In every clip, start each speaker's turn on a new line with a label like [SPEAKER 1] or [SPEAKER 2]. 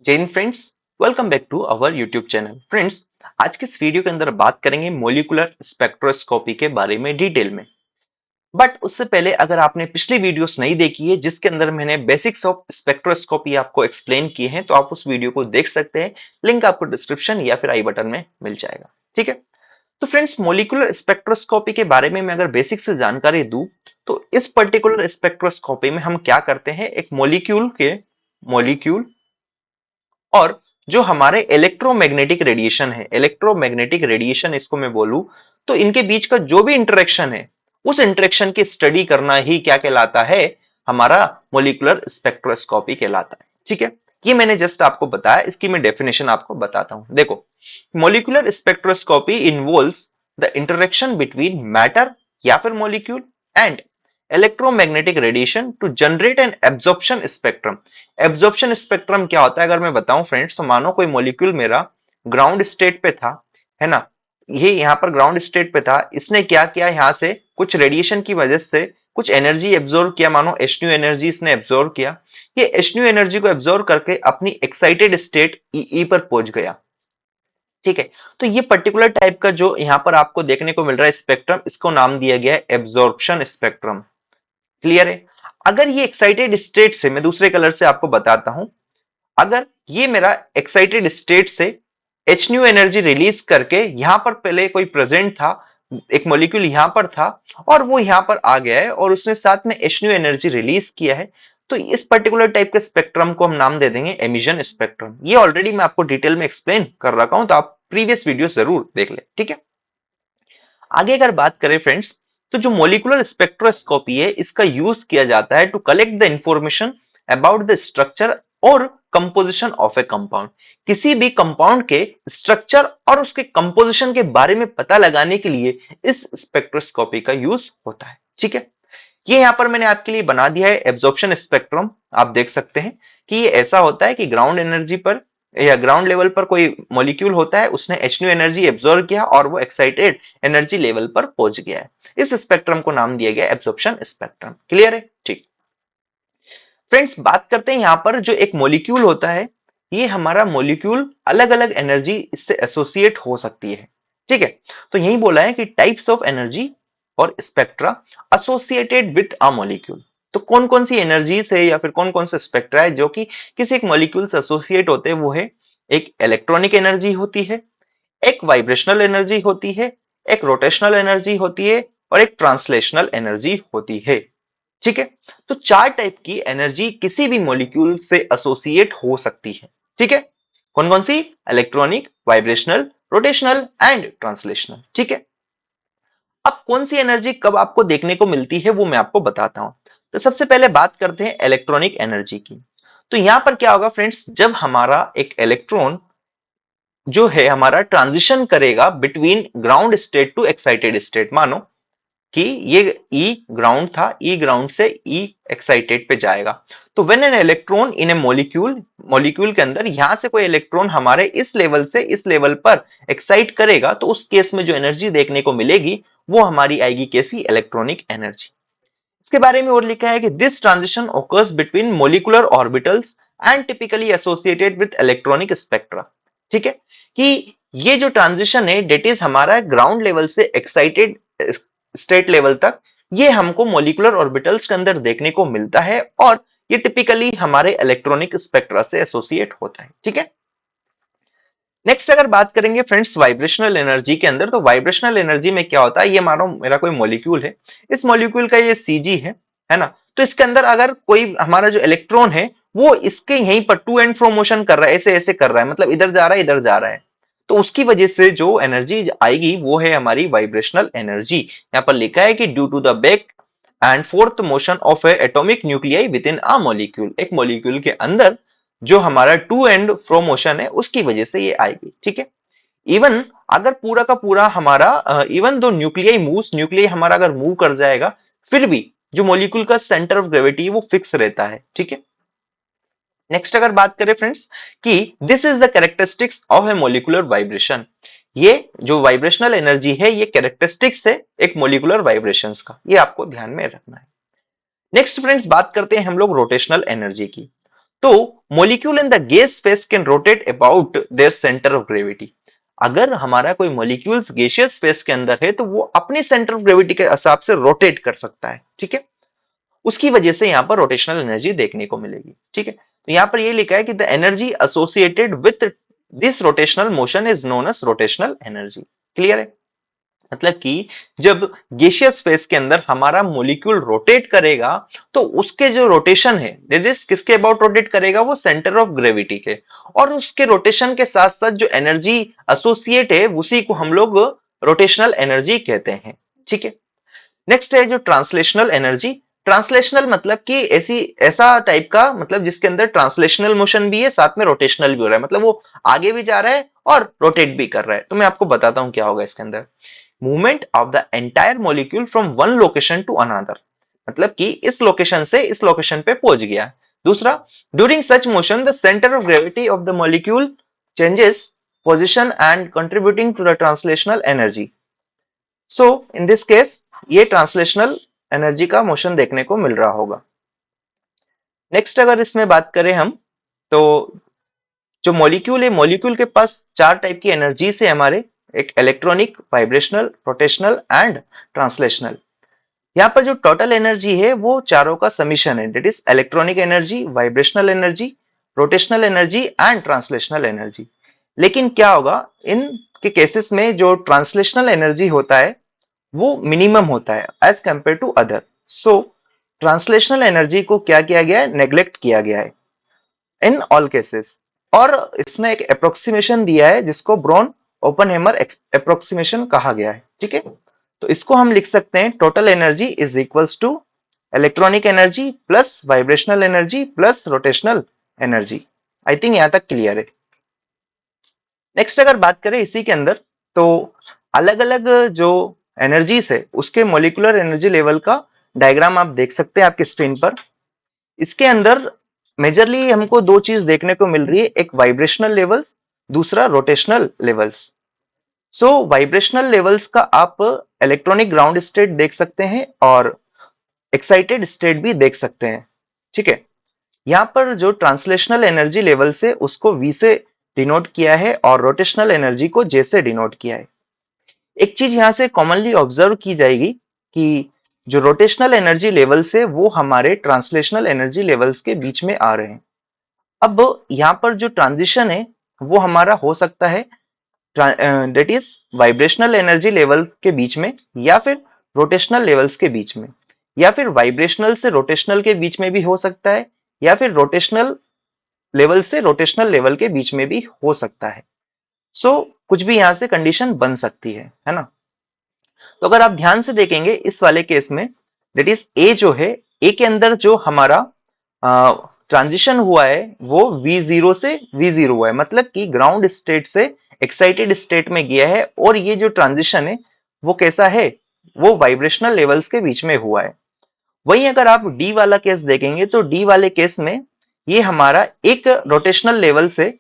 [SPEAKER 1] जय Hind friends. Welcome back to our YouTube channel. Friends, आज के इस वीडियो के अंदर बात करेंगे मोलिकुलर स्पेक्ट्रोस्कोपी के बारे में डिटेल में। बट उससे पहले अगर आपने पिछली वीडियोस नहीं देखी है जिसके अंदर मैंने बेसिक्स ऑफ स्पेक्ट्रोस्कोपी आपको एक्सप्लेन किए हैं, तो आप उस वीडियो को देख सकते हैं। लिंक आपको डिस्क्रिप्शन या फिर आई बटन में मिल जाएगा। ठीक है। तो फ्रेंड्स, मोलिकुलर स्पेक्ट्रोस्कोपी के बारे में मैं अगर बेसिक से जानकारी दूं, तो इस पर्टिकुलर स्पेक्ट्रोस्कोपी में हम क्या करते हैं, एक मॉलिक्यूल और जो हमारे इलेक्ट्रोमैग्नेटिक रेडिएशन है, इलेक्ट्रोमैग्नेटिक रेडिएशन इसको मैं बोलूं, तो इनके बीच का जो भी इंटरेक्शन है, उस इंटरेक्शन की स्टडी करना ही क्या कहलाता है, हमारा मोलिकुलर स्पेक्ट्रोस्कोपी कहलाता है। ठीक है। ये मैंने जस्ट आपको बताया, इसकी मैं डेफिनेशन आपको बताता हूं। देखो, molecular spectroscopy involves the interaction between matter या फिर molecule and electromagnetic radiation to generate an absorption spectrum. Absorption spectrum क्या होता है अगर मैं बताऊं फ्रेंड्स, तो मानो कोई मॉलिक्यूल मेरा ग्राउंड स्टेट पे था, है ना। ये यहाँ पर ग्राउंड स्टेट पे था, इसने क्या किया, यहाँ से कुछ रेडिएशन की वजह से कुछ एनर्जी एब्जॉर्ब किया, मानो एच एनर्जी इसने एब्जॉर्ब किया। ये एच एनर्जी को एब्जॉर्ब करके अपनी एक्साइटेड स्टेट ई पर पहुंच गया। ठीक है। तो ये पर्टिकुलर टाइप का जो यहाँ पर आपको देखने को मिल रहा है स्पेक्ट्रम, इसको नाम दिया गया है एब्जॉर्प्शन स्पेक्ट्रम। क्लियर है। अगर ये एक्साइटेड स्टेट से, मैं दूसरे कलर से आपको बताता हूं, अगर ये मेरा एक्साइटेड स्टेट से एच न्यू एनर्जी रिलीज करके, यहां पर पहले कोई प्रेजेंट था, एक मॉलिक्यूल यहां पर था और वो यहां पर आ गया है और उसने साथ में एच न्यू एनर्जी रिलीज किया है, तो इस पर्टिकुलर टाइप के स्पेक्ट्रम को हम नाम दे देंगे एमिशन स्पेक्ट्रम। ये ऑलरेडी मैं आपको डिटेल में एक्सप्लेन कर रखा हूं, तो आप प्रीवियस वीडियो जरूर देख ले। ठीक है। आगे अगर बात करें फ्रेंड्स, तो जो मोलिकुलर स्पेक्ट्रोस्कोपी है, इसका यूज किया जाता है to collect the information about the structure और कंपोजिशन ऑफ ए कंपाउंड। किसी भी कंपाउंड के स्ट्रक्चर और उसके कंपोजिशन के बारे में पता लगाने के लिए इस स्पेक्ट्रोस्कोपी का यूज होता है। ठीक है। ये यहां पर मैंने आपके लिए बना दिया है एब्जॉर्प्शन स्पेक्ट्रम। आप देख सकते हैं कि ये ऐसा होता है कि ग्राउंड एनर्जी पर या ग्राउंड लेवल पर कोई मॉलिक्यूल होता है, उसने एच एनर्जी एब्जॉर्ब किया और वो एक्साइटेड एनर्जी लेवल पर पहुंच गया है। इस स्पेक्ट्रम को नाम दिया गया एब्जॉर्प्शन स्पेक्ट्रम। क्लियर है। ठीक। फ्रेंड्स, बात करते हैं यहां पर जो एक मॉलिक्यूल होता है, ये हमारा मॉलिक्यूल अलग अलग एनर्जी इससे एसोसिएट हो सकती है। ठीक है। तो यही बोला है कि टाइप्स ऑफ एनर्जी और spectra associated with a molecule. तो कौन कौन सी एनर्जीज है या फिर कौन कौन से स्पेक्ट्रा है जो कि किसी एक मॉलिक्यूल से एसोसिएट होते हैं, वो है एक इलेक्ट्रॉनिक एनर्जी होती है, एक वाइब्रेशनल एनर्जी होती है, एक रोटेशनल एनर्जी होती है और एक ट्रांसलेशनल एनर्जी होती है। ठीक है। तो चार टाइप की एनर्जी किसी भी मॉलिक्यूल से एसोसिएट हो सकती है। ठीक है। कौन कौन सी? Electronic, vibrational, rotational and translational. ठीक है। अब कौन सी एनर्जी कब आपको देखने को मिलती है वो मैं आपको बताता हूं। तो सबसे पहले बात करते हैं इलेक्ट्रॉनिक एनर्जी की। तो यहां पर क्या होगा फ्रेंड्स, जब हमारा एक इलेक्ट्रॉन जो है हमारा ट्रांजिशन करेगा between ground state to excited state, मानो कि ये ई ग्राउंड था, ई ग्राउंड से ई एक्साइटेड पे जाएगा। तो when an electron in A molecule, molecule के अंदर यहां से कोई इलेक्ट्रॉन हमारे इस लेवल से इस लेवल पर एक्साइट करेगा, तो उस केस में जो एनर्जी देखने को मिलेगी वो हमारी आएगी कैसी? Electronic energy. इसके बारे में और लिखा है कि this transition occurs between molecular orbitals and typically associated with electronic spectra. ठीक है। कि ये जो ट्रांजिशन है डेट इज हमारा ग्राउंड लेवल से एक्साइटेड स्टेट लेवल तक, ये हमको मोलिकुलर ऑर्बिटल्स के अंदर देखने को मिलता है और ये टिपिकली हमारे इलेक्ट्रॉनिक स्पेक्ट्रा से एसोसिएट होता है। ठीक है। नेक्स्ट अगर बात करेंगे फ्रेंड्स वाइब्रेशनल एनर्जी के अंदर, तो वाइब्रेशनल एनर्जी में क्या होता है, ये मानो मेरा कोई मॉलिक्यूल है, इस मॉलिक्यूल का ये सीजी है ना। तो इसके अंदर अगर कोई हमारा जो इलेक्ट्रॉन है वो इसके यहीं पर टू एंड फ्रो मोशन कर रहा है, ऐसे ऐसे कर रहा है, मतलब इधर जा रहा है इधर जा रहा है, तो उसकी वजह से जो एनर्जी आएगी वो है हमारी वाइब्रेशनल एनर्जी। यहाँ पर लिखा है कि due to the back and forth motion of a atomic nuclei within a molecule, एक मॉलिक्यूल के अंदर जो हमारा टू एंड फ्रो मोशन है उसकी वजह से ये आएगी। ठीक है। इवन अगर पूरा का पूरा हमारा even though nuclei moves, nuclei हमारा अगर मूव कर जाएगा, फिर भी जो मॉलिक्यूल का सेंटर ऑफ ग्रेविटी है वो फिक्स रहता है। ठीक है। नेक्स्ट अगर बात करें फ्रेंड्स कि this is the characteristics of A molecular vibration, ये जो वाइब्रेशनल एनर्जी है ये कैरेक्टरिस्टिक्स है एक मोलिकुलर वाइब्रेशंस का, ये आपको ध्यान में रखना है। नेक्स्ट फ्रेंड्स बात करते हैं हम लोग रोटेशनल एनर्जी की। तो molecule in the gas space can rotate about their centre of gravity. अगर हमारा कोई मॉलिक्यूल्स गैसियस स्पेस के अंदर है तो वो अपने सेंटर ऑफ ग्रेविटी के हिसाब से रोटेट कर सकता है, ठीक है। उसकी वजह से यहाँ पर रोटेशनल एनर्जी देखने को मिलेगी, ठीक है। तो यहाँ पर ये लिखा है कि the energy associated with this rotational motion is known as rotational energy. Clear है? मतलब कि जब गैसियस स्पेस के अंदर हमारा मॉलिक्यूल रोटेट करेगा तो उसके जो रोटेशन है दैट इज किसके अबाउट रोटेट करेगा, वो सेंटर ऑफ ग्रेविटी के, और उसके रोटेशन के साथ साथ जो एनर्जी एसोसिएट है उसी को हम लोग रोटेशनल एनर्जी कहते हैं, ठीक है। नेक्स्ट है जो ट्रांसलेशनल एनर्जी। ट्रांसलेशनल मतलब कि ऐसी ऐसा टाइप का, मतलब जिसके अंदर ट्रांसलेशनल मोशन भी है साथ में रोटेशनल भी हो रहा है, मतलब वो आगे भी जा रहा है और रोटेट भी कर रहा है। तो मैं आपको बताता हूं क्या होगा इसके अंदर। Movement of the entire molecule from one location to another, मतलब कि इस लोकेशन से इस लोकेशन पे पहुंच गया। दूसरा, during such motion the centre of gravity of the molecule changes position and contributing to the translational energy. So in this case ये ट्रांसलेशनल एनर्जी का मोशन देखने को मिल रहा होगा। नेक्स्ट अगर इसमें बात करें हम, तो जो मॉलिक्यूल है, मॉलिक्यूल के पास चार टाइप की एनर्जी है हमारे, एक electronic, vibrational, rotational and translational. यहाँ पर जो टोटल एनर्जी है वो चारों का समीशन है, that is electronic energy, vibrational energy, rotational energy and translational energy. लेकिन क्या होगा इन के केसेस में, जो ट्रांसलेशनल एनर्जी होता है वो मिनिमम होता है as compare to other. So translational energy को क्या किया गया है, नेग्लेक्ट किया गया है इन ऑल केसेस। और इसमें एक अप्रोक्सीमेशन दिया है जिसको ब्रॉन ओपनहेमर अप्रोक्सीमेशन कहा गया है, ठीक है। तो इसको हम लिख सकते हैं total energy is equals to electronic energy plus vibrational energy plus rotational energy. I think यहां तक क्लियर है। नेक्स्ट अगर बात करें इसी के अंदर, तो अलग अलग जो एनर्जीज है उसके मोलिकुलर एनर्जी लेवल का डायग्राम आप देख सकते हैं आपकी स्क्रीन पर। इसके अंदर मेजरली हमको दो चीज देखने को मिल रही है, एक वाइब्रेशनल लेवल्स, दूसरा रोटेशनल लेवल्स। सो वाइब्रेशनल लेवल्स का आप इलेक्ट्रॉनिक ग्राउंड स्टेट देख सकते हैं और एक्साइटेड स्टेट भी देख सकते हैं, ठीक है। यहाँ पर जो ट्रांसलेशनल एनर्जी लेवल से उसको V से डिनोट किया है और रोटेशनल एनर्जी को J से डिनोट किया है। एक चीज यहाँ से कॉमनली ऑब्जर्व की जाएगी कि जो रोटेशनल एनर्जी लेवल्स है वो हमारे ट्रांसलेशनल एनर्जी लेवल्स के बीच में आ रहे हैं। अब यहाँ पर जो ट्रांजिशन है वो हमारा हो सकता है that is vibrational energy level के बीच में, या फिर रोटेशनल लेवल्स के बीच में, या फिर वाइब्रेशनल से रोटेशनल के बीच में भी हो सकता है, या फिर रोटेशनल लेवल से रोटेशनल लेवल के बीच में भी हो सकता है। सो कुछ भी यहाँ से कंडीशन बन सकती है ना। तो अगर आप ध्यान से देखेंगे इस वाले केस में, दैट इज ए जो है, ए के अंदर जो हमारा ट्रांजिशन हुआ है वो V0 से V0 हुआ है, मतलब कि ग्राउंड स्टेट से एक्साइटेड स्टेट में गया है। और ये जो ट्रांजिशन है वो कैसा है, वो वाइब्रेशनल लेवल्स के बीच में हुआ है। वहीं अगर आप डी वाला केस देखेंगे तो डी वाले केस में ये हमारा एक रोटेशनल लेवल से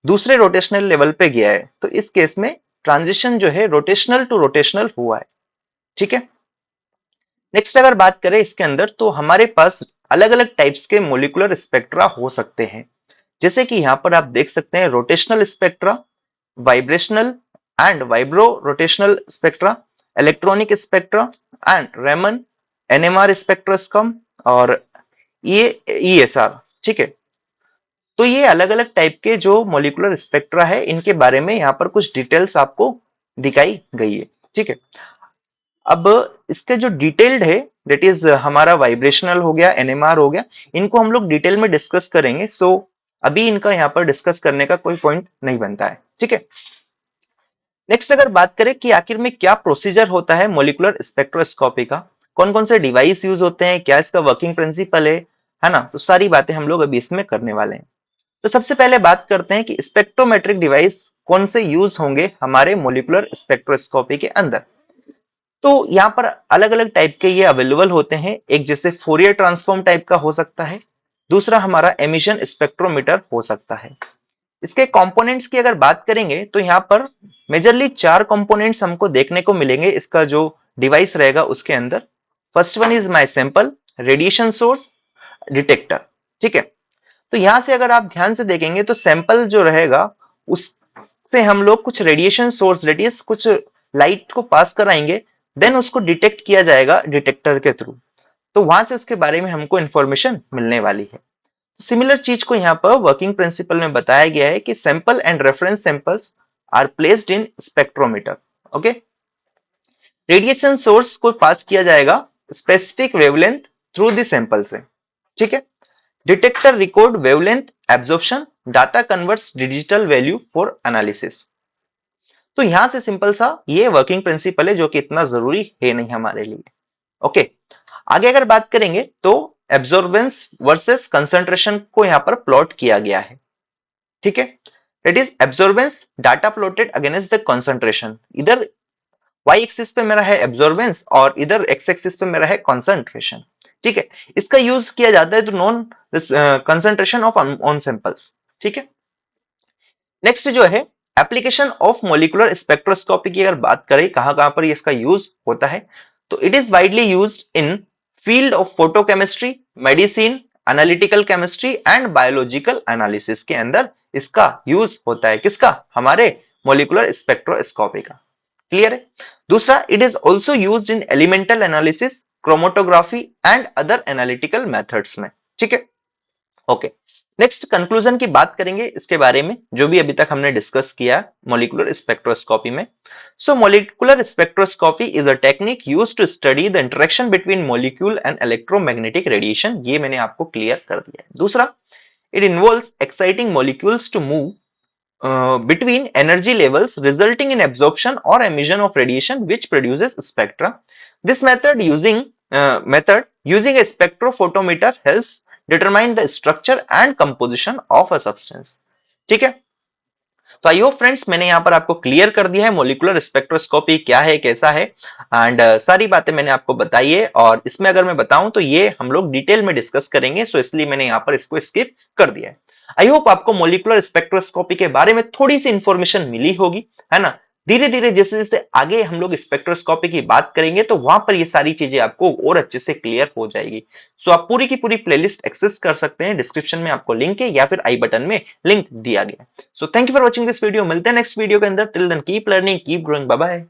[SPEAKER 1] दूसरे रोटेशनल लेवल पे गया है, तो इस केस में ट्रांजिशन जो है रोटेशनल टू रोटेशनल हुआ है, ठीक है। नेक्स्ट अगर बात करें इसके अंदर, तो हमारे पास अलग अलग टाइप्स के मोलिकुलर स्पेक्ट्रा हो सकते हैं। जैसे कि यहाँ पर आप देख सकते हैं rotational spectra, vibrational and vibro rotational spectra, electronic spectra and Raman NMR spectroscopy और ये ईएसआर, ठीक है। तो ये अलग अलग टाइप के जो मोलिकुलर स्पेक्ट्रा है इनके बारे में यहाँ पर कुछ डिटेल्स आपको दिखाई गई है, ठीक है। अब इसके जो डिटेल्ड है दैट इज हमारा वाइब्रेशनल हो गया, एनएमआर हो गया, इनको हम लोग डिटेल में डिस्कस करेंगे। सो अभी इनका यहाँ पर डिस्कस करने का कोई पॉइंट नहीं बनता है, ठीक है। नेक्स्ट अगर बात करें कि आखिर में क्या प्रोसीजर होता है मोलिकुलर स्पेक्ट्रोस्कोपी का, कौन कौन से डिवाइस यूज होते हैं, क्या इसका वर्किंग प्रिंसिपल है ना, तो सारी बातें हम लोग अभी इसमें करने वाले हैं। तो सबसे पहले बात करते हैं कि स्पेक्ट्रोमेट्रिक डिवाइस कौन से यूज होंगे हमारे मोलिकुलर स्पेक्ट्रोस्कोपी के अंदर। तो यहाँ पर अलग अलग टाइप के ये अवेलेबल होते हैं। एक जैसे फोरियर ट्रांसफॉर्म टाइप का हो सकता है, दूसरा हमारा एमिशन स्पेक्ट्रोमीटर हो सकता है। इसके कंपोनेंट्स की अगर बात करेंगे तो यहाँ पर मेजरली चार कंपोनेंट्स हमको देखने को मिलेंगे इसका जो डिवाइस रहेगा उसके अंदर। First one is my sample, radiation source, detector, ठीक है। तो यहां से अगर आप ध्यान से देखेंगे तो सैंपल जो रहेगा उससे हम लोग कुछ रेडिएशन सोर्स रेडियस कुछ लाइट को पास कराएंगे, देन उसको डिटेक्ट किया जाएगा डिटेक्टर के थ्रू। तो वहां से उसके बारे में हमको इंफॉर्मेशन मिलने वाली है। सिमिलर चीज को यहाँ पर वर्किंग प्रिंसिपल में बताया गया है कि sample and reference samples are placed in spectrometer. Okay, radiation source को पास किया जाएगा specific wavelength through the sample से। ठीक है, detector record wavelength absorption, data converts digital value for analysis. तो यहां से सिंपल सा ये वर्किंग प्रिंसिपल है जो कि इतना जरूरी है नहीं हमारे लिए। ओके, आगे अगर बात करेंगे तो एब्जॉर्बेंस वर्सेस कंसंट्रेशन को यहां पर प्लॉट किया गया है। ठीक है, it is absorbance data plotted against the concentration. इधर वाई एक्सिस पे मेरा है एब्जॉर्बेंस और इधर एक्स एक्सिस पे मेरा है कंसंट्रेशन। ठीक है, इसका यूज किया जाता है to known concentration of on samples. ठीक है, नेक्स्ट जो है एप्लीकेशन ऑफ मॉलिक्यूलर स्पेक्ट्रोस्कोपी की अगर बात करें कहां कहां पर इसका यूज होता है, तो it is widely used in field of photochemistry, medicine, analytical chemistry and biological analysis के अंदर इसका यूज होता है। किसका? हमारे मॉलिक्यूलर स्पेक्ट्रोस्कोपी का। क्लियर है? दूसरा, it is also used in elemental analysis, chromatography and other analytical methods में। ठीक है, ओके, नेक्स्ट कंक्लूजन की बात करेंगे इसके बारे में जो भी अभी तक हमने डिस्कस किया मॉलिक्यूलर स्पेक्ट्रोस्कोपी में। So molecular spectroscopy is a technique used to study the interaction between molecule and electromagnetic radiation. ये मैंने आपको क्लियर कर दिया है। दूसरा, it involves exciting molecules to move between energy levels resulting in absorption or emission of radiation which produces spectra. This method using a spectrophotometer helps determine the structure and composition of a substance. ठीक है, तो I hope friends मैंने यहाँ पर आपको clear कर दिया है मॉलिक्यूलर स्पेक्ट्रोस्कोपी क्या है कैसा है एंड सारी बातें मैंने आपको बताई है। और इसमें अगर मैं बताऊं तो ये हम लोग डिटेल में डिस्कस करेंगे, सो इसलिए मैंने यहाँ पर इसको स्किप कर दिया है। आई होप आपको मॉलिक्यूलर स्पेक्ट्रोस्कोपी के बारे में थोड़ी सी इंफॉर्मेशन मिली होगी, है ना। धीरे धीरे जैसे जैसे आगे हम लोग स्पेक्ट्रोस्कोपी की बात करेंगे तो वहां पर ये सारी चीजें आपको और अच्छे से क्लियर हो जाएगी। सो आप पूरी की पूरी प्लेलिस्ट एक्सेस कर सकते हैं, डिस्क्रिप्शन में आपको लिंक है या फिर आई बटन में लिंक दिया गया है। So thank you for watching this video, मिलते हैं नेक्स्ट वीडियो के अंदर। Till then keep learning, keep growing, bye bye.